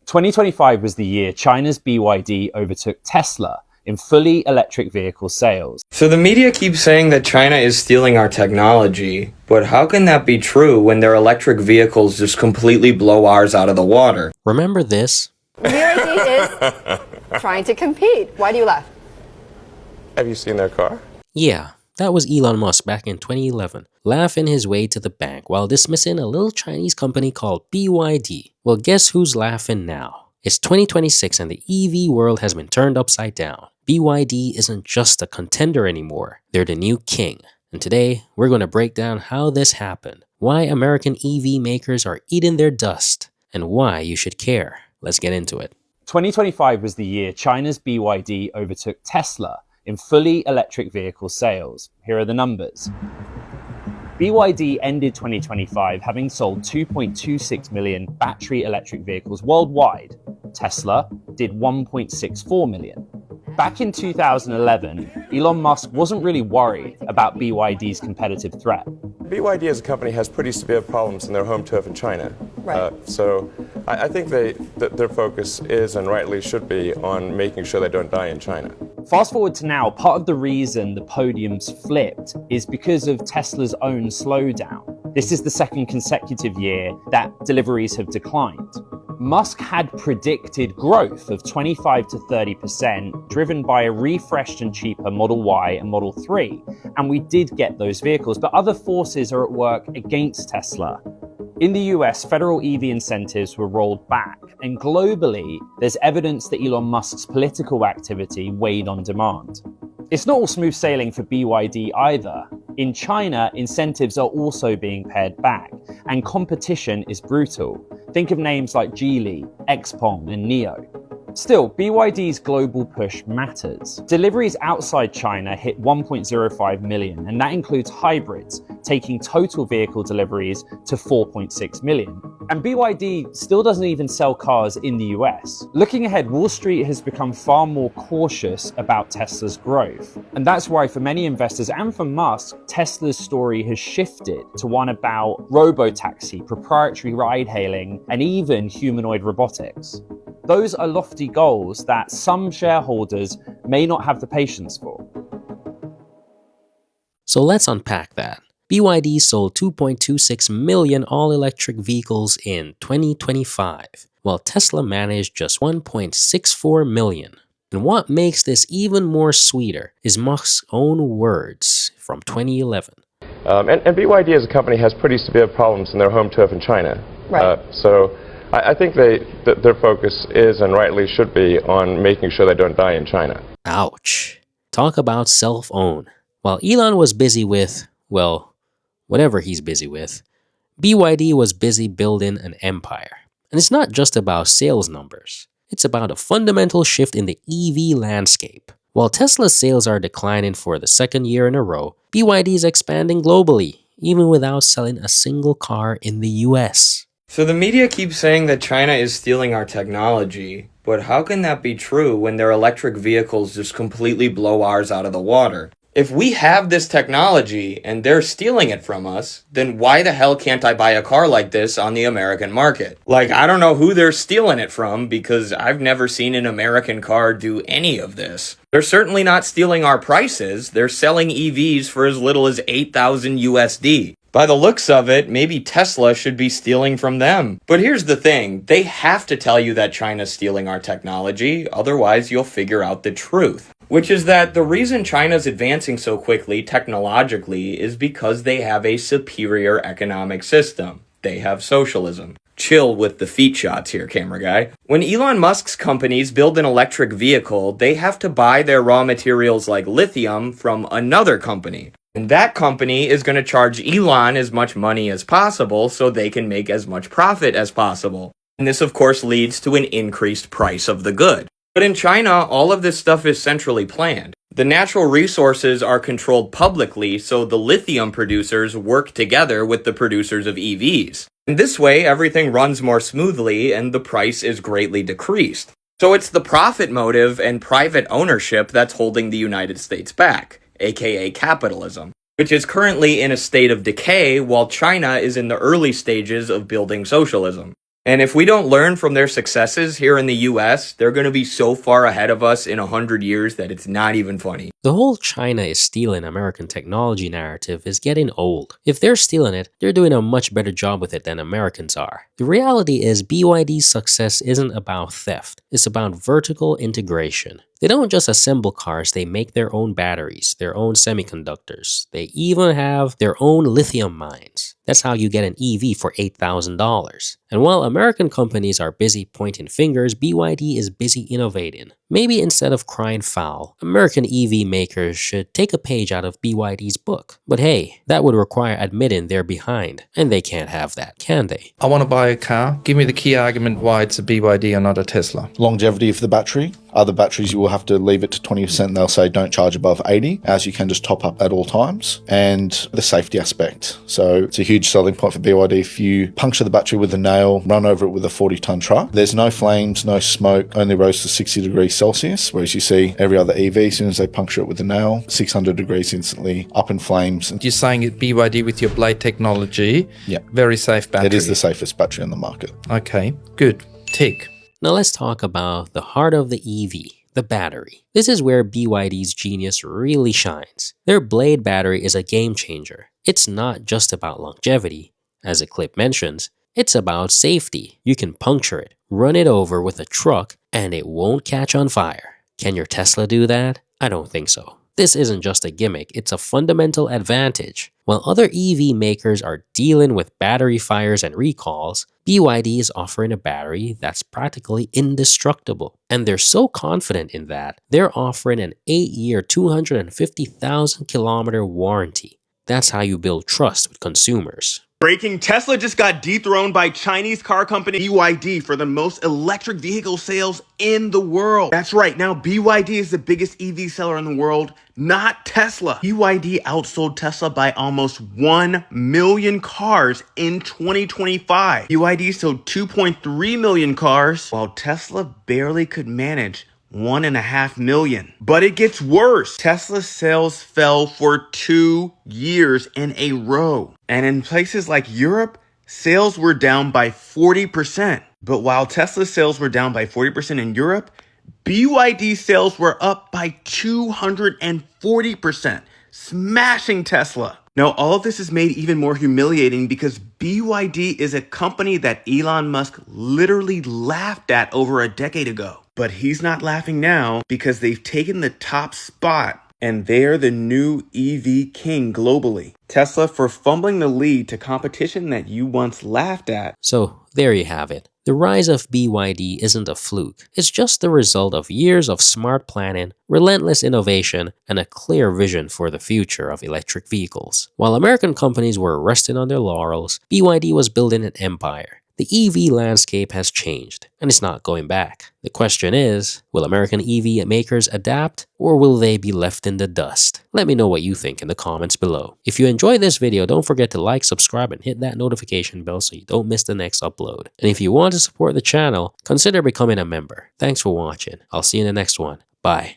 2025 was the year China's BYD overtook Tesla in fully electric vehicle sales. So the media keeps saying that China is stealing our technology, but how can that be true when their electric vehicles just completely blow ours out of the water? Remember this? BYD is trying to compete. Why do you laugh? Have you seen their car? Yeah, that was Elon Musk back in 2011, laughing his way to the bank while dismissing a little Chinese company called BYD. Well, guess who's laughing now? It's 2026 and the EV world has been turned upside down. BYD isn't just a contender anymore, they're the new king. And today, we're going to break down how this happened, why American EV makers are eating their dust, and why you should care. Let's get into it. 2025 was the year China's BYD overtook Tesla in fully electric vehicle sales. Here are the numbers. BYD ended 2025 having sold 2.26 million battery electric vehicles worldwide. Tesla did 1.64 million. Back in 2011, Elon Musk wasn't really worried about BYD's competitive threat. BYD as a company has pretty severe problems in their home turf in China. Right. So I think their focus is and rightly should be on making sure they don't die in China. Fast forward to now, part of the reason the podium's flipped is because of Tesla's own slowdown. This is the second consecutive year that deliveries have declined. Musk had predicted growth of 25 to 30%, driven by a refreshed and cheaper Model Y and Model 3. And we did get those vehicles, but other forces are at work against Tesla. In the US, federal EV incentives were rolled back, and globally, there's evidence that Elon Musk's political activity weighed on demand. It's not all smooth sailing for BYD either. In China, incentives are also being pared back, and competition is brutal. Think of names like Geely, XPeng, and NIO. Still, BYD's global push matters. Deliveries outside China hit 1.05 million, and that includes hybrids, taking total vehicle deliveries to 4.6 million. And BYD still doesn't even sell cars in the US. Looking ahead, Wall Street has become far more cautious about Tesla's growth. And that's why for many investors and for Musk, Tesla's story has shifted to one about robotaxi, proprietary ride-hailing, and even humanoid robotics. Those are lofty goals that some shareholders may not have the patience for. So let's unpack that. BYD sold 2.26 million all-electric vehicles in 2025, while Tesla managed just 1.64 million. And what makes this even more sweeter is Musk's own words from 2011. And BYD as a company has pretty severe problems in their home turf in China. Right. So I think their focus is and rightly should be on making sure they don't die in China. Ouch. Talk about self-own. While Elon was busy with, well, whatever he's busy with, BYD was busy building an empire. And it's not just about sales numbers. It's about a fundamental shift in the EV landscape. While Tesla's sales are declining for the second year in a row, BYD is expanding globally, even without selling a single car in the US. So the media keeps saying that China is stealing our technology, but how can that be true when their electric vehicles just completely blow ours out of the water? If we have this technology and they're stealing it from us, then why the hell can't I buy a car like this on the American market? Like, I don't know who they're stealing it from because I've never seen an American car do any of this. They're certainly not stealing our prices. They're selling EVs for as little as 8,000 USD. By the looks of it, maybe Tesla should be stealing from them. But here's the thing, they have to tell you that China's stealing our technology, otherwise you'll figure out the truth. Which is that the reason China's advancing so quickly technologically is because they have a superior economic system. They have socialism. Chill with the feet shots here, camera guy. When Elon Musk's companies build an electric vehicle, they have to buy their raw materials like lithium from another company. And that company is going to charge Elon as much money as possible so they can make as much profit as possible. And this, of course, leads to an increased price of the good. But in China, all of this stuff is centrally planned. The natural resources are controlled publicly, so the lithium producers work together with the producers of EVs. And this way, everything runs more smoothly and the price is greatly decreased. So it's the profit motive and private ownership that's holding the United States back, aka capitalism, which is currently in a state of decay while China is in the early stages of building socialism. And if we don't learn from their successes here in the US, they're going to be so far ahead of us in 100 years that it's not even funny. The whole China is stealing American technology narrative is getting old. If they're stealing it, they're doing a much better job with it than Americans are. The reality is BYD's success isn't about theft, it's about vertical integration. They don't just assemble cars, they make their own batteries, their own semiconductors. They even have their own lithium mines. That's how you get an EV for $8,000. And while American companies are busy pointing fingers, BYD is busy innovating. Maybe instead of crying foul, American EV makers should take a page out of BYD's book. But hey, that would require admitting they're behind, and they can't have that, can they? I want to buy a car. Give me the key argument why it's a BYD and not a Tesla. Longevity of the battery. Other batteries, you will have to leave it to 20%. They'll say don't charge above 80, as you can just top up at all times. And the safety aspect. So it's a huge selling point for BYD. If you puncture the battery with a nail, run over it with a 40-ton truck, there's no flames, no smoke, only rose to 60 degrees Celsius, whereas you see every other EV, as soon as they puncture it with a nail, 600 degrees instantly, up in flames. You're saying it BYD with your blade technology, Yeah. very safe battery. It is the safest battery on the market. Okay, good. Tick. Now let's talk about the heart of the EV, the battery. This is where BYD's genius really shines. Their Blade battery is a game changer. It's not just about longevity, as the clip mentions, it's about safety. You can puncture it, run it over with a truck, and it won't catch on fire. Can your Tesla do that? I don't think so. This isn't just a gimmick, it's a fundamental advantage. While other EV makers are dealing with battery fires and recalls, BYD is offering a battery that's practically indestructible. And they're so confident in that, they're offering an 8-year, 250,000 kilometer warranty. That's how you build trust with consumers. Breaking, Tesla just got dethroned by Chinese car company BYD for the most electric vehicle sales in the world. That's right, now BYD is the biggest EV seller in the world, not Tesla. BYD outsold Tesla by almost 1 million cars in 2025. BYD sold 2.3 million cars, while Tesla barely could manage 1.5 million. But it gets worse. Tesla sales fell for 2 years in a row. And in places like Europe, sales were down by 40%. But while Tesla sales were down by 40% in Europe, BYD sales were up by 240%, smashing Tesla. Now, all of this is made even more humiliating because BYD is a company that Elon Musk literally laughed at over a decade ago. But he's not laughing now because they've taken the top spot and they're the new EV king globally. Tesla for fumbling the lead to competition that you once laughed at. So there you have it. The rise of BYD isn't a fluke. It's just the result of years of smart planning, relentless innovation, and a clear vision for the future of electric vehicles. While American companies were resting on their laurels, BYD was building an empire. The EV landscape has changed, and it's not going back. The question is, will American EV makers adapt, or will they be left in the dust? Let me know what you think in the comments below. If you enjoyed this video, don't forget to like, subscribe, and hit that notification bell so you don't miss the next upload. And if you want to support the channel, consider becoming a member. Thanks for watching. I'll see you in the next one. Bye.